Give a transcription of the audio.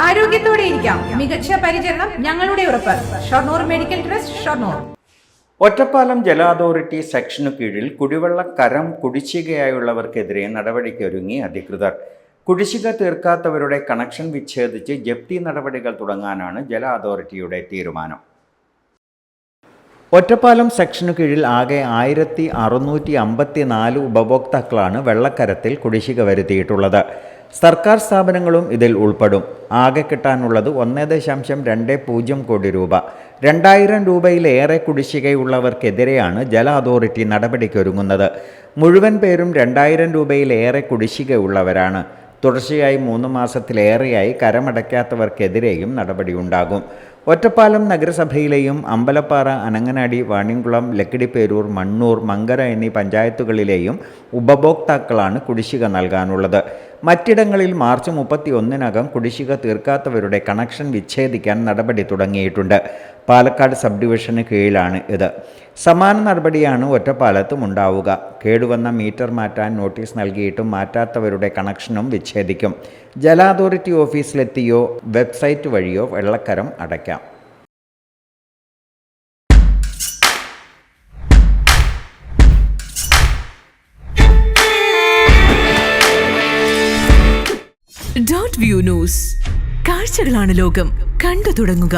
ആരോഗ്യത്തോടെ ഇരിക്കാം. മികച്ച പരിചരണം ഞങ്ങളുടെ ഉറപ്പ്. Shoranur medical trust, Shoranur. ഒറ്റപ്പാലം ജല അതോറിറ്റി സെക്ഷനു കീഴിൽ കുടിവെള്ള കരം കുടിശ്ശികയായുള്ളവർക്കെതിരെ നടപടിക്കൊരുങ്ങി അധികൃതർ. കുടിശ്ശിക തീർക്കാത്തവരുടെ കണക്ഷൻ വിച്ഛേദിച്ച് ജപ്തി നടപടികൾ തുടങ്ങാനാണ് ജല അതോറിറ്റിയുടെ തീരുമാനം. ഒറ്റപ്പാലം സെക്ഷനു കീഴിൽ ആകെ 1654 ഉപഭോക്താക്കളാണ് വെള്ളക്കരത്തിൽ കുടിശ്ശിക വരുത്തിയിട്ടുള്ളത്. സർക്കാർ സ്ഥാപനങ്ങളും ഇതിൽ ഉൾപ്പെടും. ആകെ കിട്ടാനുള്ളത് 1.20 കോടി രൂപ. 2000 രൂപയിലേറെ കുടിശ്ശികയുള്ളവർക്കെതിരെയാണ് ജല അതോറിറ്റി നടപടിക്കൊരുങ്ങുന്നത്. മുഴുവൻ പേരും 2000 രൂപയിലേറെ കുടിശ്ശികയുള്ളവരാണ്. തുടർച്ചയായി 3 മാസത്തിലേറെയായി കരമടയ്ക്കാത്തവർക്കെതിരെയും നടപടിയുണ്ടാകും. ഒറ്റപ്പാലം നഗരസഭയിലെയും അമ്പലപ്പാറ, അനങ്ങനാടി, വാണിയംകുളം, ലക്കിടിപ്പേരൂർ, മണ്ണൂർ, മങ്കര എന്നീ പഞ്ചായത്തുകളിലെയും ഉപഭോക്താക്കളാണ് കുടിശ്ശിക നൽകാനുള്ളത്. മറ്റിടങ്ങളിൽ മാർച്ച് 31-നകം കുടിശ്ശിക തീർക്കാത്തവരുടെ കണക്ഷൻ വിച്ഛേദിക്കാൻ നടപടി തുടങ്ങിയിട്ടുണ്ട്. പാലക്കാട് സബ് ഡിവിഷന് കീഴിലാണ് ഇത്. സമാന നടപടിയാണ് ഒറ്റപ്പാലത്തും ഉണ്ടാവുക. കേടുവന്ന മീറ്റർ മാറ്റാൻ നോട്ടീസ് നൽകിയിട്ടും മാറ്റാത്തവരുടെ കണക്ഷനും വിച്ഛേദിക്കും. ജല അതോറിറ്റി ഓഫീസിലെത്തിയോ വെബ്സൈറ്റ് വഴിയോ വെള്ളക്കരം അടയ്ക്കാം. .view news. കാഴ്ചകളാണ് ലോകം. കണ്ടു തുടങ്ങുക.